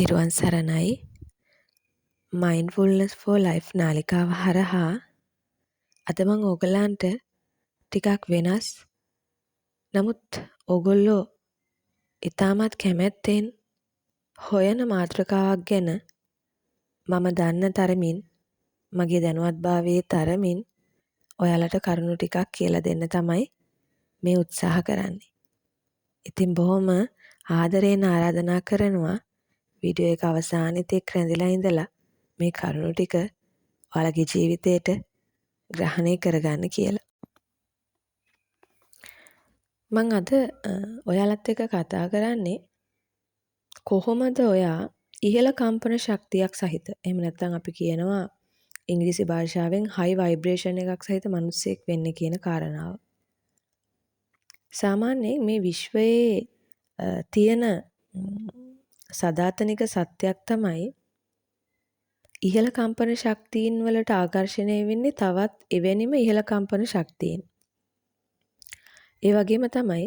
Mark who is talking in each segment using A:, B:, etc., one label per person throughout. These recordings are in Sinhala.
A: තිරුවන් සරණයි. mindfulness for life නාලිකාව හරහා අද මම ඕගලන්ට ටිකක් වෙනස් නමුත් ඕගොල්ලෝ ඉතාමත් කැමැත්තෙන් හොයන මාතෘකාවක් ගැන මම දන්න තරමින් මගේ දැනුවත්භාවයේ තරමින් ඔයාලට කරුණු ටිකක් කියලා දෙන්න තමයි මේ උත්සාහ කරන්නේ. ඉතින් බොහොම ආදරයෙන් ආරාධනා කරනවා වීඩියෝ එක අවසානෙත් එක්ක රැඳිලා ඉඳලා මේ කරුණු ටික ඔයාලගේ ජීවිතේට ග්‍රහණය කරගන්න කියලා. මම අද ඔයාලත් එක්ක කතා කරන්නේ කොහොමද ඔයා ඉහළ කම්පන ශක්තියක් සහිත එහෙම නැත්නම් අපි කියනවා ඉංග්‍රීසි භාෂාවෙන් high vibration එකක් සහිත මිනිසෙක් වෙන්නේ කියන කාරණාව. සාමාන්‍යයෙන් මේ විශ්වයේ තියෙන සදාතනික සත්‍යයක් තමයි ඉහළ කම්පන ශක්තියින් වලට ආකර්ෂණය වෙන්නේ තවත් එවැනිම ඉහළ කම්පන ශක්තියින්. ඒ වගේම තමයි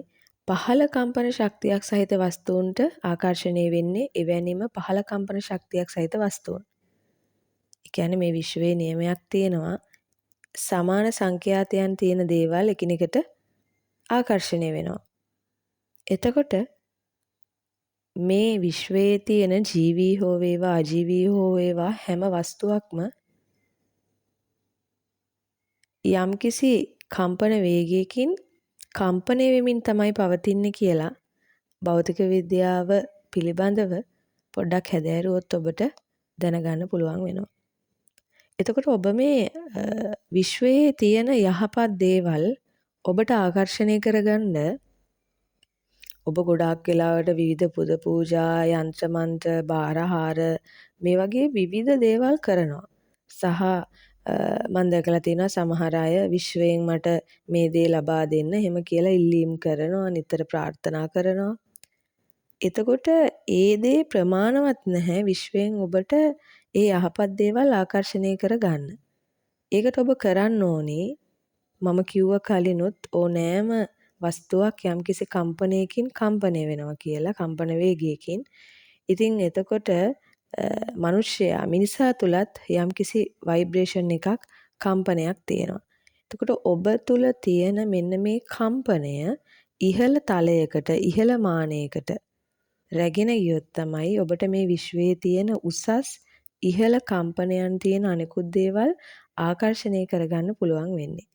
A: පහළ කම්පන ශක්තියක් සහිත වස්තුන්ට ආකර්ෂණය වෙන්නේ එවැනිම පහළ කම්පන ශක්තියක් සහිත වස්තුන්. ඒ කියන්නේ මේ විශ්වයේ නියමයක් තියෙනවා සමාන සංඛ්‍යාතයන් තියෙන දේවල් එකිනෙකට ආකර්ෂණය වෙනවා. එතකොට මේ විශ්වයේ තියෙන ජීවී හෝ වේවා අජීවී හෝ වේවා හැම වස්තුවක්ම යම්කිසි කම්පන වේගයකින් කම්පණය වෙමින් තමයි පවතින්නේ කියලා භෞතික විද්‍යාව පිළිබඳව පොඩ්ඩක් හැදෑරුවොත් ඔබට දැනගන්න පුළුවන් වෙනවා. එතකොට ඔබ මේ විශ්වයේ තියෙන යහපත් දේවල් ඔබට ආකර්ෂණය කරගන්න ඔබ ගොඩාක් වෙලාවට විවිධ පුද පූජා, යන්ත්‍ර මන්ත්‍ර, බාරහාර මේ වගේ විවිධ දේවල් කරනවා. සහ මම දැකලා තියෙනවා සමහර අය විශ්වයෙන් මට මේ දේ ලබා දෙන්න එහෙම කියලා ඉල්ලීම් කරනවා, නිතර ප්‍රාර්ථනා කරනවා. එතකොට ඒ දේ ප්‍රමාණවත් නැහැ විශ්වයෙන් ඔබට ඒ යහපත් දේවල් ආකර්ෂණය කරගන්න. ඒකට ඔබ කරන්න ඕනේ මම කිව්ව කලිනුත් ඕනෑම වස්තුවක් යම්කිසි කම්පනයකින් කම්පණය වෙනවා කියලා කම්පන වේගයකින්. ඉතින් එතකොට මිනිසා තුලත් යම්කිසි ভাইබ්‍රේෂන් එකක් කම්පනයක් තියෙනවා. එතකොට ඔබ තුල තියෙන මෙන්න මේ කම්පනය ඉහළ තලයකට ඉහළ මානයකට රැගෙන ගියොත් තමයි ඔබට මේ විශ්වයේ තියෙන උසස් ඉහළ කම්පනයන් තියෙන අනිකුත් දේවල් ආකර්ෂණය කරගන්න පුළුවන් වෙන්නේ.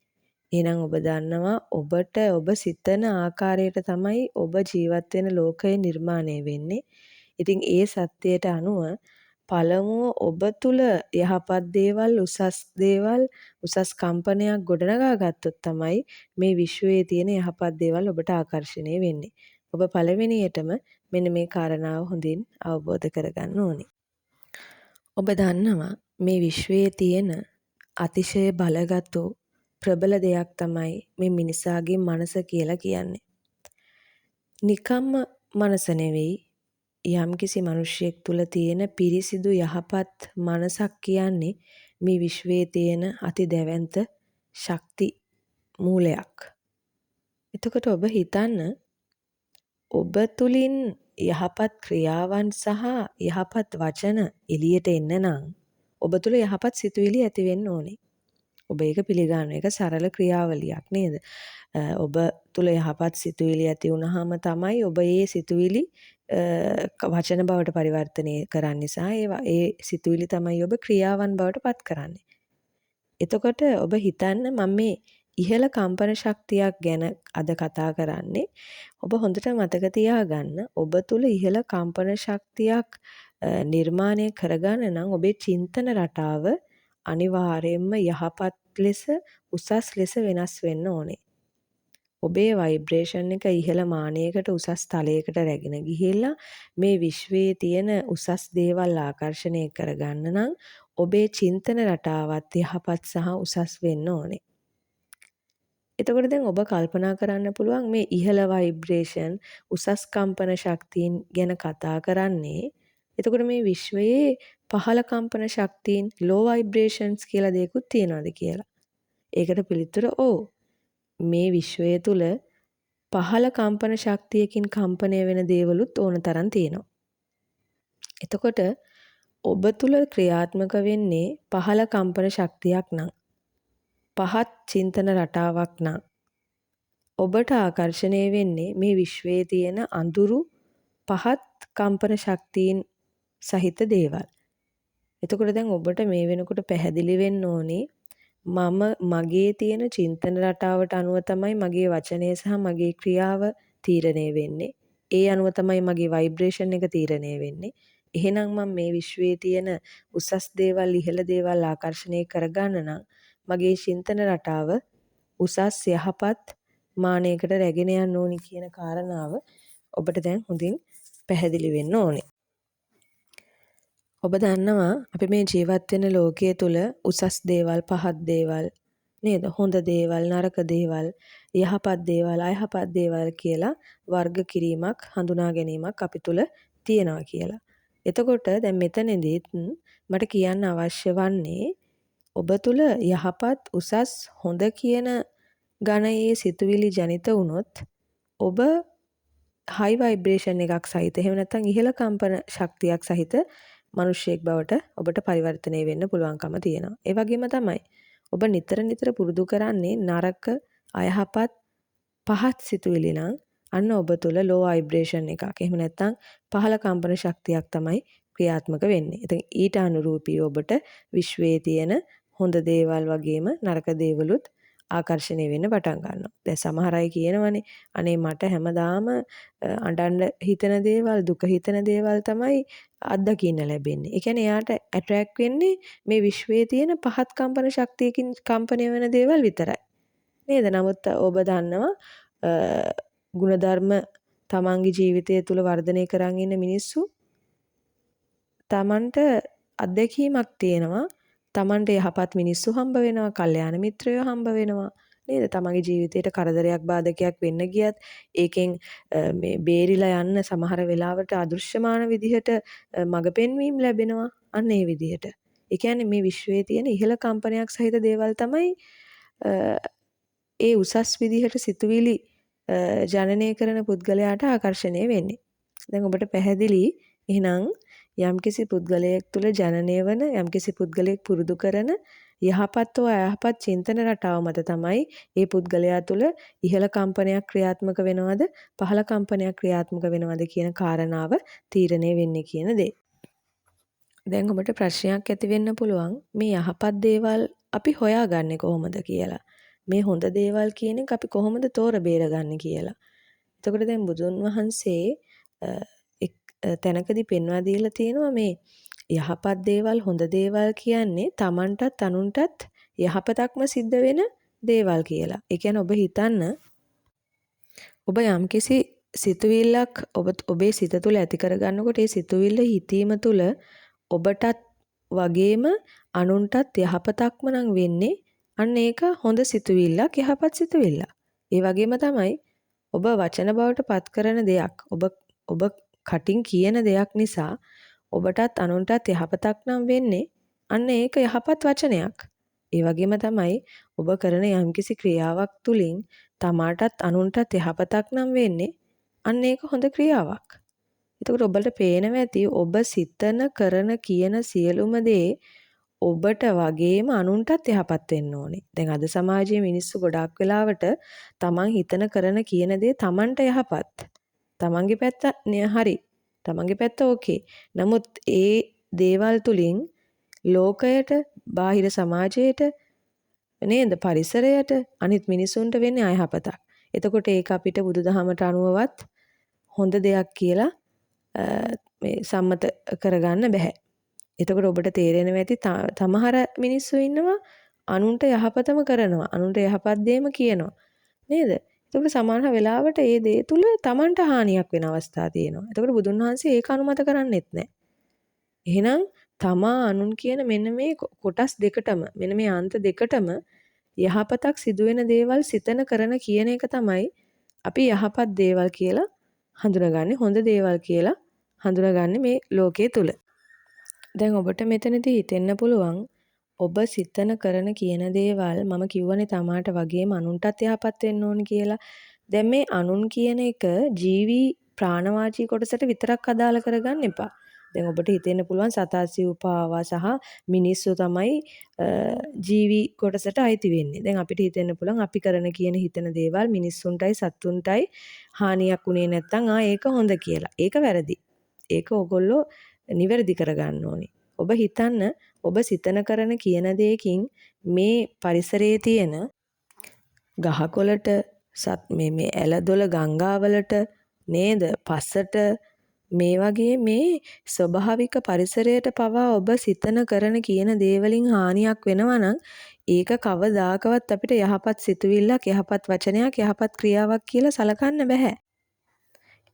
A: එහෙනම් ඔබ දන්නවා ඔබට ඔබ සිතන ආකාරයට තමයි ඔබ ජීවත් වෙන ලෝකය නිර්මාණය වෙන්නේ. ඉතින් ඒ සත්‍යයට අනුව පළමුව ඔබ තුල යහපත් දේවල් උසස් කම්පනයක් ගොඩනගා ගත්තොත් තමයි මේ විශ්වයේ තියෙන යහපත් දේවල් ඔබට ආකර්ෂණය වෙන්නේ. ඔබ පළවෙනියටම මෙන්න මේ කාරණාව හොඳින් අවබෝධ කරගන්න ඕනේ. ඔබ දන්නවා මේ විශ්වයේ තියෙන අතිශය බලගත් ප්‍රබල දෙයක් තමයි මේ මිනිසාගේ මනස කියලා කියන්නේ. නිකම්ම මනස නෙවෙයි යම්කිසි මිනිසෙක් තුල තියෙන පිරිසිදු යහපත් මනසක් කියන්නේ මේ විශ්වයේ තියෙන අති දැවැන්ත ශක්ති මූලයක්. එතකොට ඔබ හිතන්න ඔබ තුලින් යහපත් ක්‍රියාවන් සහ යහපත් වචන එළියට එන්න නම් ඔබ තුල යහපත් සිතුවිලි ඇති වෙන්න ඕනේ. ඔබ ඒක පිළිගන්න එක සරල ක්‍රියාවලියක් නේද? ඔබ තුල යහපත් සිතුවිලි ඇති වුනහම තමයි ඔබ ඒ සිතුවිලි වචන බවට පරිවර්තනය කරන්නේ සහ ඒ සිතුවිලි තමයි ඔබ ක්‍රියාවන් බවට පත් කරන්නේ. එතකොට ඔබ හිතන්න මම මේ ඉහළ කම්පන ශක්තියක් ගැන අද කතා කරන්නේ. ඔබ හොඳට මතක තියාගන්න ඔබ තුල ඉහළ කම්පන ශක්තියක් නිර්මාණය කරගන්න නම් ඔබේ චින්තන රටාව අනිවාර්යයෙන්ම යහපත් ලෙස උසස් ලෙස වෙනස් වෙන්න ඕනේ. ඔබේ ভাইබ්‍රේෂන් එක ඉහළ මානයකට උසස් තලයකට රැගෙන ගිහිල්ලා මේ විශ්වයේ තියෙන උසස් දේවල් ආකර්ෂණය කරගන්න නම් ඔබේ චින්තන රටාවත් යහපත් සහ උසස් වෙන්න ඕනේ. එතකොට දැන් ඔබ කල්පනා කරන්න පුළුවන් මේ ඉහළ ভাইබ්‍රේෂන් උසස් කම්පන ශක්තියින් ගැන කතා කරන්නේ. එතකොට මේ විශ්වයේ පහළ කම්පන ශක්තියින් low vibrations කියලා දෙයක්ත් තියනවාද කියලා. ඒකට පිළිතුර ඔව්. මේ විශ්වය තුල පහළ කම්පන ශක්තියකින් කම්පණය වෙන දේවලුත් ඕන තරම් තියෙනවා. එතකොට ඔබ තුල ක්‍රියාත්මක වෙන්නේ පහළ කම්පන ශක්තියක් නම්, පහත් චින්තන රටාවක් නම්, ඔබට ආකර්ෂණය වෙන්නේ මේ විශ්වයේ තියෙන අඳුරු පහත් කම්පන ශක්තියින් සහිත දේවල්. එතකොට දැන් ඔබට මේ වෙනකොට පැහැදිලි වෙන්න ඕනේ මගේ තියෙන චින්තන රටාවට අනුව තමයි මගේ වචනය සහ මගේ ක්‍රියාව තීරණය වෙන්නේ. ඒ අනුව තමයි මගේ ভাইබ්‍රේෂන් එක තීරණය වෙන්නේ. එහෙනම් මම මේ විශ්වයේ තියෙන උසස් දේවල් ඉහළ දේවල් ආකර්ෂණය කරගන්න නම් මගේ චින්තන රටාව උසස් යහපත් මානයකට රැගෙන යන්න ඕනි කියන කාරණාව ඔබට දැන් හොඳින් පැහැදිලි වෙන්න ඕනේ. ඔබ දන්නවා අපි මේ ජීවත් වෙන ලෝකයේ තුල උසස් දේවල් පහත් දේවල් නේද? හොඳ දේවල් නරක දේවල් යහපත් දේවල් අයහපත් දේවල් කියලා වර්ග කිරීමක් හඳුනා ගැනීමක් අපි තුල තියෙනවා කියලා. එතකොට දැන් මෙතනදීත් මට කියන්න අවශ්‍ය වන්නේ ඔබ තුල යහපත් උසස් හොඳ කියන ගණයේ සිතුවිලි ජනිත වුණොත් ඔබ හයි ভাইබ්‍රේෂන් එකක් සහිත එහෙම නැත්නම් ඉහළ කම්පන ශක්තියක් සහිත මිනිසෙක් බවට ඔබට පරිවර්තනය වෙන්න පුළුවන්කම තියෙනවා. ඒ වගේම තමයි ඔබ නිතර පුරුදු කරන්නේ නරක අයහපත් පහත් සිතුවිලි නම් අන්න ඔබ තුල ලෝ ভাইබ්‍රේෂන් එකක්. එහෙම නැත්නම් පහළ කම්පන ශක්තියක් තමයි ක්‍රියාත්මක වෙන්නේ. ඉතින් ඊට අනුරූපීව ඔබට විශ්වයේ තියෙන හොඳ දේවල් වගේම නරක දේවලුත් ආකර්ෂණය වෙන්න පටන් ගන්නවා. දැන් සමහර අය කියනවනේ අනේ මට හැමදාම අඬන්න හිතෙන දේවල් දුක හිතෙන දේවල් තමයි අත්දකින්න ලැබෙන්නේ. ඒ කියන්නේ එයාට ඇට්‍රැක්ට් වෙන්නේ මේ විශ්වයේ තියෙන පහත් කම්පන ශක්තියකින් කම්පණය වෙන දේවල් විතරයි. නේද? නමුත් ඔබ දන්නවා ಗುಣධර්ම තමන්ගේ ජීවිතය තුළ වර්ධනය කරන් ඉන්න මිනිස්සු තමන්ට අත්දැකීමක් තියෙනවා. තමන්ට යහපත් මිනිස්සු හම්බ වෙනවා, කල්යාණ මිත්‍රයෝ හම්බ වෙනවා. නේද? තමන්ගේ ජීවිතයට කරදරයක් බාධකයක් වෙන්න ගියත් ඒකෙන් මේ බේරිලා යන්න සමහර වෙලාවට අදෘශ්‍යමාන විදිහට මඟ පෙන්වීම ලැබෙනවා. අන්න ඒ විදිහට. ඒ කියන්නේ මේ විශ්වයේ තියෙන ඉහළ කම්පනයක් සහිත දේවල් තමයි ඒ උසස් විදිහට සිතුවිලි ජනනය කරන පුද්ගලයාට ආකර්ෂණය වෙන්නේ. දැන් ඔබට පැහැදිලි එහෙනම් යම්කිසි පුද්ගලයෙක් තුළ ජනනය වන යම්කිසි පුද්ගලයෙක් පුරුදු කරන යහපත් හෝ අයහපත් චින්තන රටාව මත තමයි ඒ පුද්ගලයා තුළ ඉහළ කම්පනයක් ක්‍රියාත්මක වෙනවද පහළ කම්පනයක් ක්‍රියාත්මක වෙනවද කියන කාරණාව තීරණය වෙන්නේ කියන දේ. දැන් ඔබට ප්‍රශ්නයක් ඇති වෙන්න පුළුවන් මේ යහපත් දේවල් අපි හොයාගන්නේ කොහොමද කියලා. මේ හොඳ දේවල් කියන එක අපි කොහොමද තෝර බේරගන්නේ කියලා. එතකොට දැන් බුදුන් වහන්සේ තැනකදී පෙන්වා දීලා තියෙනවා මේ යහපත් දේවල් හොඳ දේවල් කියන්නේ Tamanටත් අනුන්ටත් යහපතක්ම සිද්ධ වෙන දේවල් කියලා. ඒ කියන්නේ ඔබ හිතන්න ඔබ යම්කිසි සිතුවිල්ලක් ඔබේ සිත තුළ ඇති කරගන්නකොට ඒ සිතුවිල්ල හිතීම තුළ ඔබටත් වගේම අනුන්ටත් යහපතක්ම නම් වෙන්නේ අන්න ඒක හොඳ සිතුවිල්ලක් යහපත් සිතුවිල්ලක්. ඒ වගේම තමයි ඔබ වචන බවට පත් කරන දෙයක් ඔබ කටින් කියන දෙයක් නිසා ඔබටත් අනුන්ටත් යහපතක් නම් වෙන්නේ අන්න ඒක යහපත් වචනයක්. ඒ වගේම තමයි ඔබ කරන යම්කිසි ක්‍රියාවක් තුලින් තමාටත් අනුන්ටත් යහපතක් නම් වෙන්නේ අන්න ඒක හොඳ ක්‍රියාවක්. එතකොට ඔබට පේනවා ඇති ඔබ සිතන කරන කියන සියලුම දේ ඔබට වගේම අනුන්ටත් යහපත් වෙන්න ඕනේ. දැන් අද සමාජයේ මිනිස්සු ගොඩාක් වෙලාවට තමන් හිතන කරන කියන දේ තමන්ට යහපත්. තමන්ගේ පැත්ත හරි. තමන්ගේ පැත්ත ඕකේ. නමුත් ඒ දේවල් තුලින් ලෝකයට, බාහිර සමාජයට, නේද පරිසරයට, අනිත් මිනිසුන්ට වෙන්නේ අයහපතක්. එතකොට ඒක අපිට බුදුදහමට අනුවවත් හොඳ දෙයක් කියලා මේ සම්මත කරගන්න බෑ. එතකොට ඔබට තේරෙනවා ඇති තමහර මිනිස්සු ඉන්නවා අනුන්ට යහපතම කරනවා. අනුන්ට යහපත් දේම කියනවා. නේද? එතකොට සමහර වෙලාවට ඒ දේ තුල තමන්ට හානියක් වෙන අවස්ථා තියෙනවා. එතකොට බුදුන් වහන්සේ ඒක අනුමත කරන්නේත් නැහැ. එහෙනම් තමා අනුන් කියන මෙන්න මේ කොටස් දෙකටම මෙන්න මේ අන්ත දෙකටම යහපතක් සිදුවෙන දේවල් සිතන කරන කියන එක තමයි අපි යහපත් දේවල් කියලා හඳුනගන්නේ හොඳ දේවල් කියලා හඳුනගන්නේ මේ ලෝකයේ තුල. දැන් ඔබට මෙතනදී හිතෙන්න පුළුවන් ඔබ සිතන කරන කියන දේවල් මම කිව්වනේ තමාට වගේම අනුන්ටත් යහපත් වෙන්න ඕන කියලා. දැන් මේ අනුන් කියන එක ජීවි ප්‍රාණවාචී කොටසට විතරක් අදාළ කරගන්න එපා. දැන් ඔබට හිතෙන්න පුළුවන් සතා සිව්පාවා සහ මිනිස්සු තමයි ජීවි කොටසට අයිති වෙන්නේ. දැන් අපිට හිතෙන්න පුළුවන් අපි කරන කියන හිතන දේවල් මිනිස්සුන්ටයි සත්තුන්ටයි හානියක් උනේ නැත්නම් ඒක හොඳ කියලා. ඒක වැරදි. ඒක ඕගොල්ලෝ නිවැරදි කරගන්න ඕනේ. ඔබ හිතන්න ඔබ සිතන කරන කියන දෙයකින් මේ පරිසරයේ තියෙන ගහකොළට මේ ඇලදොල ගංගාවලට නේද පස්සට මේ වගේ මේ ස්වභාවික පරිසරයට පවා ඔබ සිතන කරන කියන දේවලින් හානියක් වෙනවා නම් ඒක කවදාකවත් අපිට යහපත් සිතුවිල්ලක් යහපත් වචනයක් යහපත් ක්‍රියාවක් කියලා සලකන්න බෑ.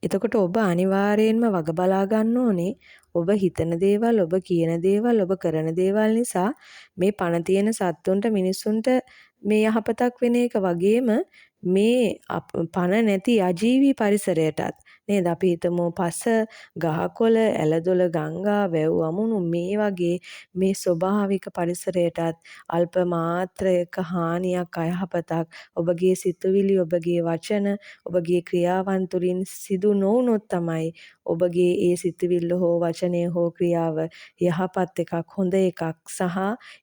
A: එතකොට ඔබ අනිවාර්යයෙන්ම වග බලා ගන්න ඕනේ ඔබ හිතන දේවල් ඔබ කියන දේවල් ඔබ කරන දේවල් නිසා මේ පණ තියෙන සත්තුන්ට මිනිස්සුන්ට මේ යහපතක් වෙන එක වගේම මේ පණ නැති අජීවී පරිසරයටත් නේද අපි හිතමු පස ගහකොළ ඇලදොල ගංගා වැව් අමුණු මේ වගේ මේ ස්වභාවික පරිසරයටත් අල්ප මාත්‍රයක හානියක් අයහපතක් ඔබගේ සිතුවිලි ඔබගේ වචන ඔබගේ ක්‍රියාවන් තුළින් සිදු නොවුනොත් තමයි ඔබගේ ඒ සිතුවිල්ල හෝ වචනය හෝ ක්‍රියාව යහපත් එකක් හොඳ එකක් සහ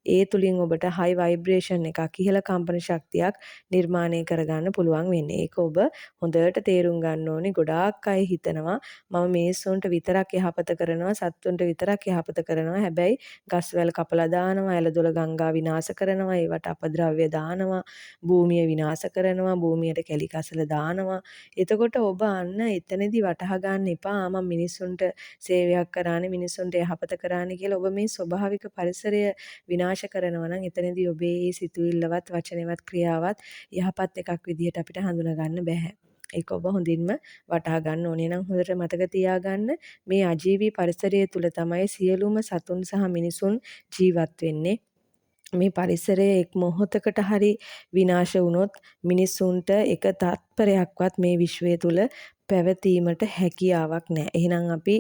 A: ඒ තුලින් ඔබට හයි වයිබ්‍රේෂන් එකක් ඉහළ කම්පන ශක්තියක් නිර්මාණය කරගන්න පුළුවන් වෙන්නේ. ඒක ඔබ හොඳට තේරුම් ගන්න ඕනේ. ගොඩාක් අය හිතනවා මම මිනිස්සුන්ට විතරක් යහපත කරනවා සත්තුන්ට විතරක් යහපත කරනවා. හැබැයි ගස්වැල් කපලා දානවා, ඇලදොල ගංගා විනාශ කරනවා, ඒවට අපද්‍රව්‍ය දානවා, භූමිය විනාශ කරනවා, භූමියට කැලි කසල දානවා. එතකොට ඔබ අන්න එතනදී වටහා ගන්න එපා මම මිනිස්සුන්ට සේවයක් කරානේ මිනිස්සුන්ට යහපත කරානේ කියලා ඔබ මේ ස්වභාවික පරිසරය විනාශ කරනවා නම් එතනදී ඔබේ මේ සිතුවිල්ලවත් වචනේවත් ක්‍රියාවත් යහපත් එකක් විදිහට අපිට හඳුනා ගන්න බෑ. ඒක ඔබ හොඳින්ම වටහා ගන්න ඕනේ නම් හොඳට මතක තියාගන්න මේ අජීවී පරිසරය තුල තමයි සියලුම සතුන් සහ මිනිසුන් ජීවත් වෙන්නේ. මේ පරිසරය එක් මොහොතකට හරි විනාශ වුණොත් මිනිසුන්ට එක තත්පරයක්වත් මේ විශ්වය තුල පැවතීමට හැකියාවක් නැහැ. එහෙනම් අපි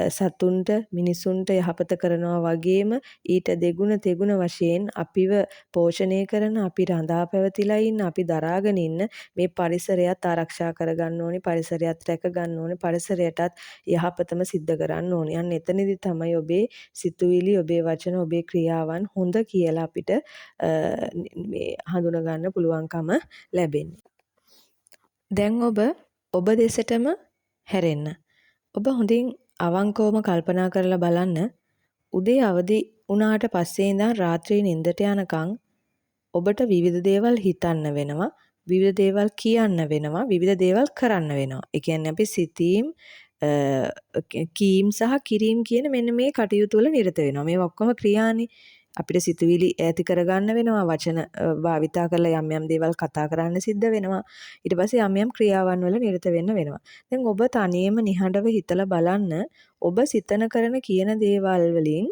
A: සතුන්ට මිනිසුන්ට යහපත කරනවා වගේම ඊට දෙගුණ තෙගුණ වශයෙන් අපිව පෝෂණය කරන අපි රඳා පැවතිලා ඉන්න අපි දරාගෙන ඉන්න මේ පරිසරයත් ආරක්ෂා කරගන්න ඕනේ. පරිසරයත් රැක ගන්න ඕනේ. පරිසරයටත් යහපතම සිද්ධ කරන්න ඕනේ. අන්න එතනදී තමයි ඔබේ සිතුවිලි ඔබේ වචන ඔබේ ක්‍රියාවන් හොඳ කියලා අපිට මේ හඳුනා ගන්න පුළුවන්කම ලැබෙන්නේ. දැන් ඔබ දෙසටම හැරෙන්න. ඔබ හොඳින් අවංකවම කල්පනා කරලා බලන්න උදේ අවදි වුණාට පස්සේ ඉඳන් රාත්‍රී නිින්දට යනකම් ඔබට විවිධ දේවල් හිතන්න වෙනවා, විවිධ දේවල් කියන්න වෙනවා, විවිධ දේවල් කරන්න වෙනවා. ඒ කියන්නේ අපි සිතීම් කීම් සහ කිරීම් කියන මෙන්න මේ කටයුතු වල නිරත වෙනවා. මේ ඔක්කොම ක්‍රියානේ. අපිට සිතුවිලි ඈති කරගන්න වෙනවා, වචන භාවිතා කරලා යම් යම් දේවල් කතා කරන්න සිද්ධ වෙනවා. ඊට පස්සේ යම් යම් ක්‍රියාවන් වල නිරත වෙන්න වෙනවා. දැන් ඔබ තනියම නිහඬව හිතලා බලන්න ඔබ සිතන කරන කියන දේවල් වලින්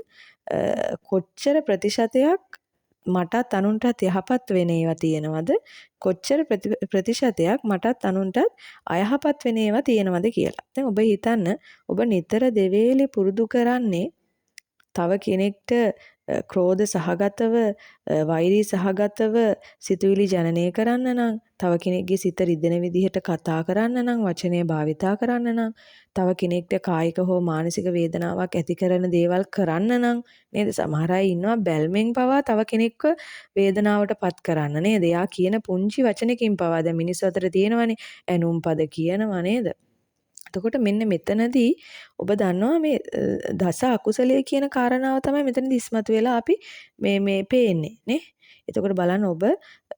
A: කොච්චර ප්‍රතිශතයක් මටත් අනුන්ටත් යහපත් වෙන ඒවා තියෙනවද? කොච්චර ප්‍රතිශතයක් මටත් අනුන්ටත් අයහපත් වෙන ඒවා තියෙනවද කියලා. දැන් ඔබ හිතන්න ඔබ නිතර දෙවේලේ පුරුදු කරන්නේ තව කෙනෙක්ට ක්‍රෝධ සහගතව වෛරී සහගතව සිතුවිලි ජනනය කරන්න නම් තව කෙනෙක්ගේ සිත රිදෙන විදිහට කතා කරන්න නම් වචනය භාවිතා කරන්න නම් තව කෙනෙක්ට කායික හෝ මානසික වේදනාවක් ඇති කරන දේවල් කරන්න නම් නේද සමහර අය ඉන්නවා බැල්මෙන් පවා තව කෙනෙක්ව වේදනාවට පත් කරන්න නේද එයා කියන පුංචි වචනකින් පවා දැන් මිනිස්සු අතර තියෙනවනේ ඇනුම් පද කියනවා නේද එතකොට මෙන්න මෙතනදී ඔබ දන්නවා මේ දස අකුසලයේ කියන කාරණාව තමයි මෙතනදී ඉස්මතු වෙලා අපි මේ පේන්නේ නේ. එතකොට බලන්න ඔබ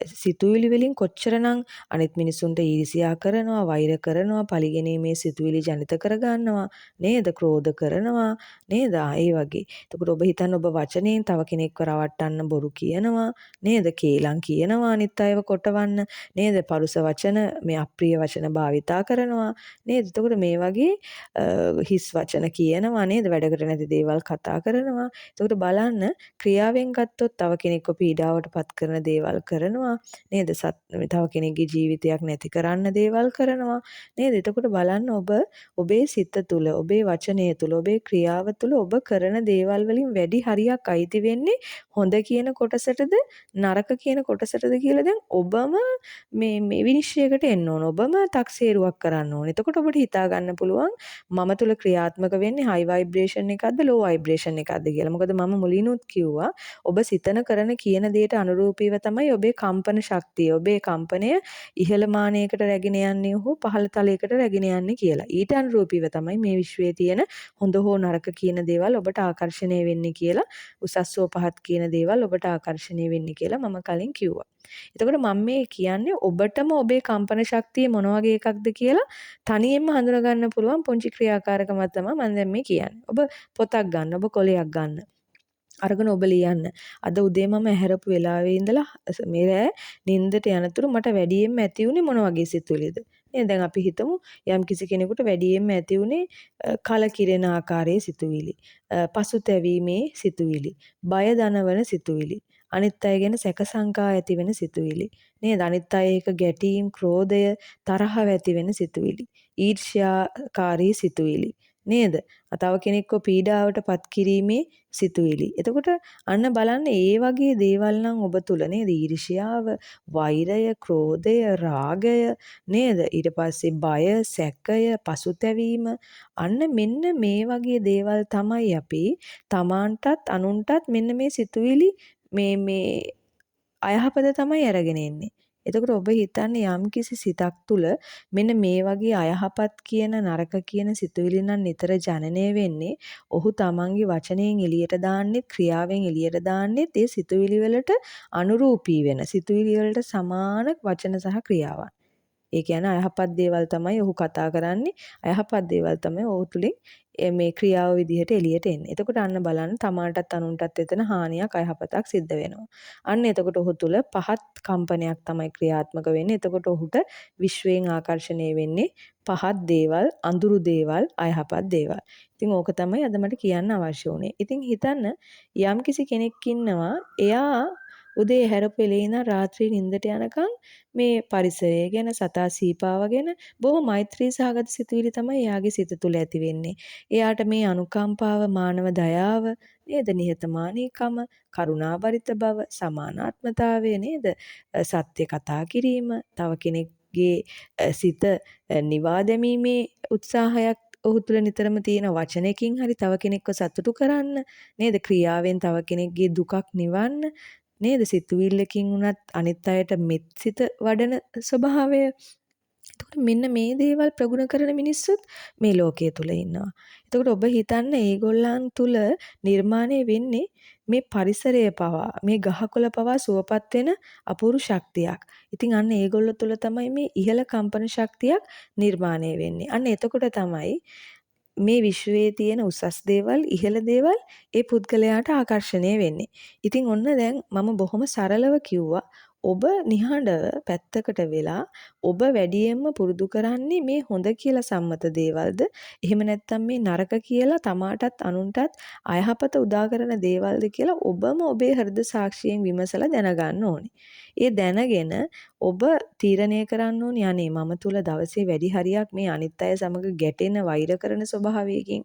A: සිතුවිලි වලින් කොච්චරනම් අනිත් මිනිසුන්ට ඊර්ෂ්‍යා කරනවා, වෛර කරනවා, පරිගැනීමේ සිතුවිලි ජනිත කරගන්නවා නේද? ක්‍රෝධ කරනවා නේද? ඒ වගේ. එතකොට ඔබ හිතන්න ඔබ වචනයෙන් තව කෙනෙක්ව රවට්ටන්න බොරු කියනවා නේද? කේලම් කියනවා අනිත් අයව කොටවන්න නේද? පරුස වචන මේ අප්‍රිය වචන භාවිතා කරනවා නේද? එතකොට මේ වගේ හිස් වචන කියනවා නේද? වැඩකට නැති දේවල් කතා කරනවා. එතකොට බලන්න ක්‍රියාවෙන් ගත්තොත් තව කෙනෙක්ව පීඩාවට පත් කරන දේවල් කරනවා නේද? තව කෙනෙක්ගේ ජීවිතයක් නැති කරන්න දේවල් කරනවා නේද? එතකොට බලන්න ඔබේ සිත තුළ, ඔබේ වචනය තුළ, ඔබේ ක්‍රියාව තුළ ඔබ කරන දේවල් වලින් වැඩි හරියක් අයිති වෙන්නේ හොඳ කියන කොටසටද නරක කියන කොටසටද කියලා දැන් ඔබම මේ විනිශ්චයකට එන්න ඕන. ඔබම තක්සේරුවක් කරන්න ඕන. එතකොට ඔබට හිතා ගන්න පුළුවන් මම තුල ක්‍රියාත්මක වෙන්නේ හයි වයිබ්‍රේෂන් එකක්ද ලෝ වයිබ්‍රේෂන් එකක්ද කියලා. මොකද මම මුලිනුත් කිව්වා ඔබ සිතන කරන කියන දේට අනුරූපීව තමයි ඔබේ කම්පන ශක්තිය, ඔබේ කම්පනය ඉහළ මානයකට රැගෙන යන්නේ හෝ පහළ තලයකට රැගෙන යන්නේ කියලා. ඊට අනුරූපීව තමයි මේ විශ්වයේ තියෙන හොඳ හෝ නරක කියන දේවල් ඔබට ආකර්ෂණය වෙන්නේ කියලා, උසස් හෝ පහත් කියන දේවල් ඔබට ආකර්ෂණය වෙන්නේ කියලා මම කලින් කිව්වා. එතකොට මම මේ කියන්නේ ඔබටම ඔබේ කම්පන ශක්තිය මොන වගේ එකක්ද කියලා තනියෙන්ම හඳුනා ගන්න පුළුවන් පොන්චි ක්‍රියාකාරකමක් තමයි මම දැන් මේ කියන්නේ. ඔබ පොතක් ගන්න, ඔබ කොලයක් ගන්න. අරගෙන ඔබ ලියන්න. අද උදේ මම ඇහැරපු වෙලාවේ ඉඳලා මේ රෑ නිින්දට යනතුරු මට වැඩියෙන්ම ඇති වුණේ මොන වගේ සිතුවිලිද? නේද? දැන් අපි හිතමු යම් කිසි කෙනෙකුට වැඩියෙන්ම ඇති වුණේ කලකිරෙන ආකාරයේ සිතුවිලි, පසුතැවීමේ සිතුවිලි, බය දනවන සිතුවිලි, අනිත් අය ගැන සැක සංකා ඇති වෙන සිතුවිලි. නේද? අනිත් අය එක ගැටීම්, ක්‍රෝධය, තරහව ඇති වෙන සිතුවිලි, ඊර්ෂ්‍යාකාරී සිතුවිලි. නේද? තව කෙනෙක්ව පීඩාවට පත් කිරීමේ සිතුවිලි. එතකොට අන්න බලන්න ඒ වගේ දේවල් නම් ඔබ තුල නේද? ඊර්ෂ්‍යාව, වෛරය, ක්‍රෝධය, රාගය නේද? ඊට පස්සේ බය, සැකය, පසුතැවීම අන්න මෙන්න මේ වගේ දේවල් තමයි අපි තමාන්ටත් අනුන්ටත් මෙන්න මේ සිතුවිලි මේ අයහපත තමයි අරගෙන එන්නේ. එතකොට ඔබ හිතන්නේ යම්කිසි සිතක් තුළ මෙන්න මේ වගේ අයහපත් කියන නරක කියන සිතුවිලි නම් නිතර ජනනය වෙන්නේ ඔහු තමන්ගේ වචනයෙන් එළියට දාන්නෙත් ක්‍රියාවෙන් එළියට දන්නෙත් ඒ සිතුවිලි වලට අනුරූපී වෙන සිතුවිලි වලට සමාන වචන සහ ක්‍රියාවන්. ඒ කියන්නේ අයහපත් දේවල් තමයි ඔහු කතා කරන්නේ. අයහපත් දේවල් තමයි ඔහු තුලින් මේ ක්‍රියාව විදිහට එළියට එන්නේ. එතකොට අන්න බලන්න තමාටත් අනුන්ටත් එතන හානියක් අයහපතක් සිද්ධ වෙනවා. අන්න එතකොට ඔහු තුල පහත් කම්පනයක් තමයි ක්‍රියාත්මක වෙන්නේ. එතකොට ඔහුට විශ්වයෙන් ආකර්ෂණය වෙන්නේ පහත් දේවල්, අඳුරු දේවල්, අයහපත් දේවල්. ඉතින් ඕක තමයි අද මට කියන්න අවශ්‍ය වුණේ. ඉතින් හිතන්න යම්කිසි කෙනෙක් ඉන්නවා එයා උදේ හැරපු වෙලේ ඉඳන් රාත්‍රී නිින්දට යනකම් මේ පරිසරය ගැන සතා සීපාව ගැන බොහොම මෛත්‍රී සහගත සිතුවිලි තමයි එයාගේ සිත තුළ ඇති වෙන්නේ. එයාට මේ අනුකම්පාව, මානව දයාව නේද? නිහතමානීකම, කරුණාබරිත බව, සමානාත්මතාවය නේද? සත්‍ය කතා කිරීම, තව කෙනෙක්ගේ සිත නිවා දැමීමේ උත්සාහයක් ඔහු තුළ නිතරම තියෙන වචනයකින් හරි තව කෙනෙක්ව සතුටු කරන්න නේද? ක්‍රියාවෙන් තව කෙනෙක්ගේ දුකක් නිවන්න නේද? සිතුවිල්ලකින් උනත් අනිත් අයට මෙත් සිත වඩන ස්වභාවය. එතකොට මෙන්න මේ දේවල් ප්‍රගුණ කරන මිනිස්සුත් මේ ලෝකයේ තුල ඉන්නවා. එතකොට ඔබ හිතන්න ඒගොල්ලන් තුල නිර්මාණය වෙන්නේ මේ පරිසරය පවා, මේ ගහකොළ පවා සුවපත් වෙන අපූර්ව ශක්තියක්. ඉතින් අන්න ඒගොල්ලෝ තුල තමයි මේ ඉහළ කම්පන ශක්තියක් නිර්මාණය වෙන්නේ. අන්න එතකොට තමයි මේ විශ්වයේ තියෙන උසස් දේවල්, ඉහළ දේවල් ඒ පුද්ගලයාට ආකර්ෂණය වෙන්නේ. ඉතින් ඔන්න දැන් මම බොහොම සරලව කිව්වා ඔබ නිහඬව පැත්තකට වෙලා ඔබ වැඩියෙන්ම පුරුදු කරන්නේ මේ හොඳ කියලා සම්මත දේවල්ද එහෙම නැත්නම් මේ නරක කියලා තමාටත් අනුන්ටත් අයහපත උදා කරන දේවල්ද කියලා ඔබම ඔබේ හෘද සාක්ෂියෙන් විමසලා දැනගන්න ඕනේ. ඒ දැනගෙන ඔබ තීරණය කරන්න ඕනේ අනේ මම තුල දවසේ වැඩි හරියක් මේ අනිත් අය සමග ගැටෙන වෛර කරන ස්වභාවයකින්,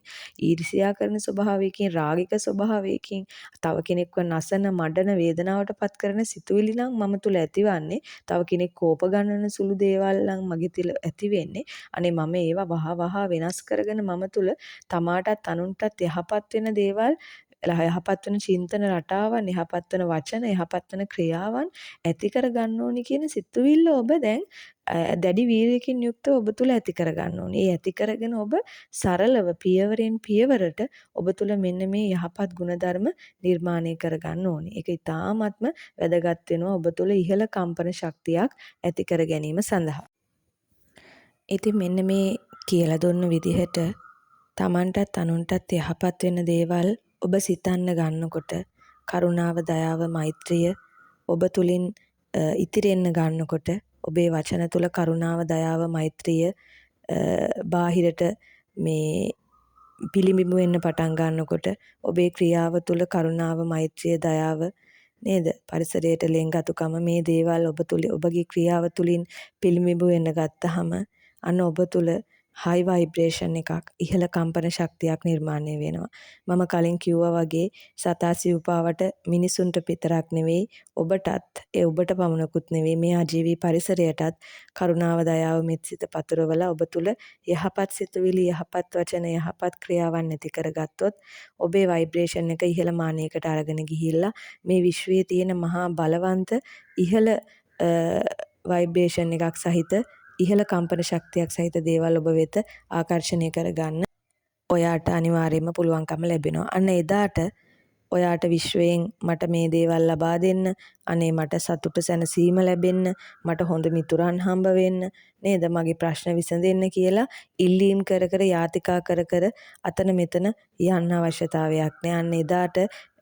A: ඊර්ෂ්‍යා කරන ස්වභාවයකින්, රාගික ස්වභාවයකින්, තව කෙනෙක්ව නසන, මඩන, වේදනාවට පත් කරන සිතුවිලි නම් මම තුල ඇතිවන්නේ, තව කෙනෙක් කෝප ගන්නන සුළු දේවල් නම් මගේ තුල ඇති වෙන්නේ. අනේ මම ඒවා වහ වෙනස් කරගෙන මම තුල තමාටත් අනුන්ටත් යහපත් වෙන දේවල්, යහපත් වෙන චින්තන රටාවන්, යහපත් වෙන වචන, යහපත් වෙන ක්‍රියාවන් ඇති කර ගන්න ඕනි කියන සිතුවිල්ල ඔබ දැන් දැඩි වීර්යකින් යුක්තව ඔබ තුල ඇති කර ගන්න ඕනේ. ඒ ඇති කරගෙන ඔබ සරලව පියවරෙන් පියවරට ඔබ තුල මෙන්න මේ යහපත් ගුණධර්ම නිර්මාණය කර ගන්න ඕනේ. ඒක ඉතාමත්ම වැදගත් වෙනවා ඔබ තුල ඉහළ කම්පන ශක්තියක් ඇති කර ගැනීම සඳහා. ඉතින් මෙන්න මේ කියලා දුන්න විදිහට තමන්ටත් අනුන්ටත් යහපත් වෙන දේවල් ඔබ සිතන්න ගන්නකොට කරුණාව, දයාව, මෛත්‍රිය ඔබ තුලින් ඉතිරෙන්න ගන්නකොට ඔබේ වචන තුල කරුණාව, දයාව, මෛත්‍රිය බාහිරට මේ පිළිඹු වෙන්න පටන් ගන්නකොට ඔබේ ක්‍රියාව තුල කරුණාව, මෛත්‍රිය, දයාව නේද? පරිසරයට ලෙන්ගතුකම මේ දේවල් ඔබ තුල ඔබගේ ක්‍රියාව තුලින් පිළිඹු වෙන්න ගත්තාම අන්න ඔබ තුල high vibration එකක් ඉහළ කම්පන ශක්තියක් නිර්මාණය වෙනවා. මම කලින් කිව්වා වගේ සතා සිව්පාවට මිනිසුන්ට විතරක් නෙවෙයි ඔබටත් ඔබට පමණකුත් නෙවෙයි මේ අජීවී පරිසරයටත් කරුණාව දයාව මෙත්සිත පතුරවලා ඔබ තුල යහපත් සිතුවිලි යහපත් වචන යහපත් ක්‍රියාවන් ඇති කරගත්තොත් ඔබේ ভাইබ්‍රේෂන් එක ඉහළ මානයකට අරගෙන ගිහිල්ලා මේ විශ්වයේ තියෙන මහා බලවන්ත ඉහළ ভাইබ්‍රේෂන් එකක් සහිත ඉහළ කම්පන ශක්තියක් සහිත දේවල් ඔබ වෙත ආකර්ෂණය කරගන්න ඔයාට අනිවාර්යයෙන්ම පුළුවන්කම ලැබෙනවා. අන්න එදාට ඔයාට විශ්වයෙන් මට මේ දේවල් ලබා දෙන්න, අනේ මට සතුට සැනසීම ලැබෙන්න, මට හොඳ මිතුරන් හම්බ වෙන්න, නේද? මගේ ප්‍රශ්න විසඳෙන්න කියලා ඉල්ලීම් කර කර යාතිකා කර කර අතන මෙතන යන්න අවශ්‍යතාවයක් නෑ. අන්න එදාට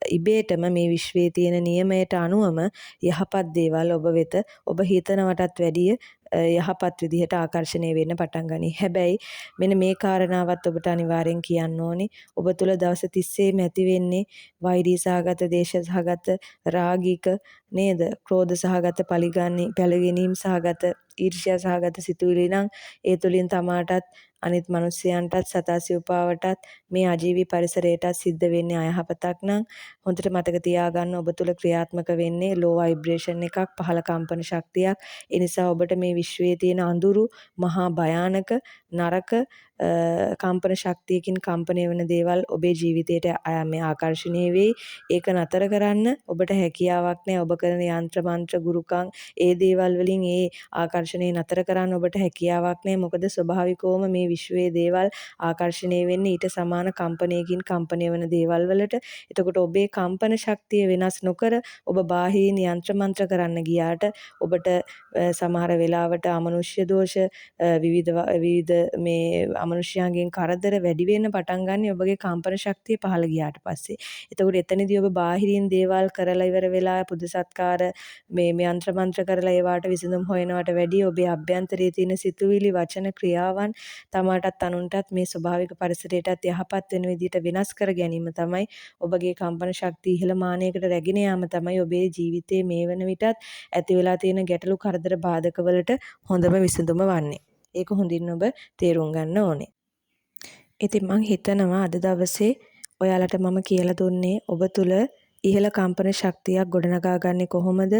A: ඉබේටම මේ විශ්වයේ තියෙන නියමයට අනුවම යහපත් දේවල් ඔබ වෙත ඔබ හිතනවටත් වැඩිය යහපත් විදිහට ආකර්ෂණය වෙන්න පටන් ගනී. හැබැයි මෙන්න මේ කාරණාවත් ඔබට අනිවාර්යෙන් කියන්න ඕනේ. ඔබ තුල දවස් 30ෙම ඇති වෙන්නේ වෛරී සහගත, දේශ සහගත, රාගික නේද? ක්‍රෝධ සහගත, පරිගැනීම් සහගත, ඊර්ෂ්‍යා සහගත සිතුවිලි නම් ඒ තුලින් තමාටත් අනිත් මිනිස්යන්ටත් සතා සිව්පාවටත් මේ අජීවී පරිසරයටත් සිද්ධ වෙන්නේ අයහපතක් නම් හොඳට මතක තියාගන්න ඔබ තුල ක්‍රියාත්මක වෙන්නේ low vibration එකක් පහළ කම්පන ශක්තියක්. ඒ නිසා ඔබට මේ විශ්වයේ තියෙන අඳුරු මහා භයානක නරක කම්පන ශක්තියකින් කම්පණය වෙන දේවල් ඔබේ ජීවිතයට මේ ආකර්ෂණය වෙයි. ඒක නතර කරන්න ඔබට හැකියාවක් නැහැ. ඔබ කරන යంత్ర මන්ත්‍ර ගුරුකම් ඒ දේවල් වලින් ඒ ආකර්ෂණය නතර කරන්න ඔබට හැකියාවක් නැහැ. මොකද ස්වභාවිකවම මේ විශ්වයේ දේවල් ආකර්ෂණය වෙන්නේ ඊට සමාන කම්පනයකින් කම්පණය වෙන දේවල් වලට. එතකොට ඔබේ කම්පන ශක්තිය වෙනස් නොකර ඔබ බාහිරින් යంత్ర මන්ත්‍ර කරන්න ගියාට ඔබට සමහර වෙලාවට අමනුෂ්‍ය දෝෂ විවිධ මේ අමනුෂ්‍යයන්ගෙන් කරදර වැඩි වෙන්න පටන් ගන්න ඔබගේ කම්පන ශක්තිය පහළ ගියාට පස්සේ. එතකොට එතනදී ඔබ බාහිරින් දේවල් කරලා ඉවර වෙලා පුද සත්කාර මේ යంత్ర මන්ත්‍ර කරලා ඒවට විසඳුම් හොයනවට වැඩිය ඔබේ අභ්‍යන්තරයේ තියෙන සිතුවිලි වචන ක්‍රියාවන් තමාටත් අනුන්ටත් මේ ස්වභාවික පරිසරයටත් යහපත් වෙන විදිහට වෙනස් කර ගැනීම තමයි ඔබගේ කම්පන ශක්තිය ඉහළ මානයකට රැගෙන යාම තමයි ඔබේ ජීවිතයේ මේ වන විටත් ඇති වෙලා තියෙන ගැටලු කරදර බාධක වලට හොඳම විසඳුම වන්නේ. ඒක හොඳින් ඔබ තේරුම් ගන්න ඕනේ. ඉතින් මං හිතනවා අද දවසේ ඔයාලට මම කියලා දුන්නේ ඔබ තුල ඉහළ කම්පන ශක්තියක් ගොඩනගා ගන්නේ කොහොමද?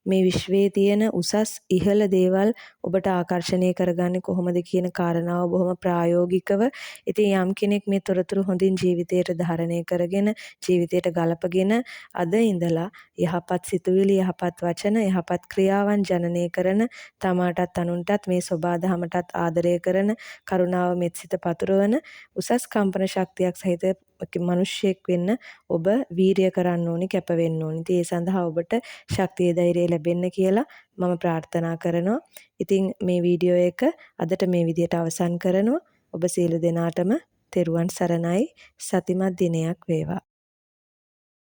A: මේ විශ්වයේ තියෙන උසස් ඉහළ දේවල් ඔබට ආකර්ෂණය කරගන්නේ කොහොමද කියන කාරණාව බොහොම ප්‍රායෝගිකව. ඉතින් යම් කෙනෙක් මේ තොරතුරු හොඳින් ජීවිතයට ධාරණය කරගෙන ජීවිතයට ගලපගෙන අද ඉඳලා යහපත් සිතුවිලි, යහපත් වචන, යහපත් ක්‍රියාවන් ජනනය කරන තමාටත් අනුන්ටත් මේ සෝබාදහමටත් ආදරය කරන කරුණාව මෙත්සිත පතුරවන උසස් කම්පන ශක්තියක් සහිත මිනිසෙක් වෙන්න ඔබ වීරිය කරන්න ඕනි, කැප වෙන්න ඕනි. ඉතින් ඒ සඳහා ඔබට ශක්තිය ධෛර්යය ලැබෙන්න කියලා මම ප්‍රාර්ථනා කරනවා. ඉතින් මේ වීඩියෝ එක අදට මේ විදියට අවසන් කරනවා. ඔබ සියලු දෙනාටම තෙරුවන් සරණයි. සතිමත් දිනයක් වේවා.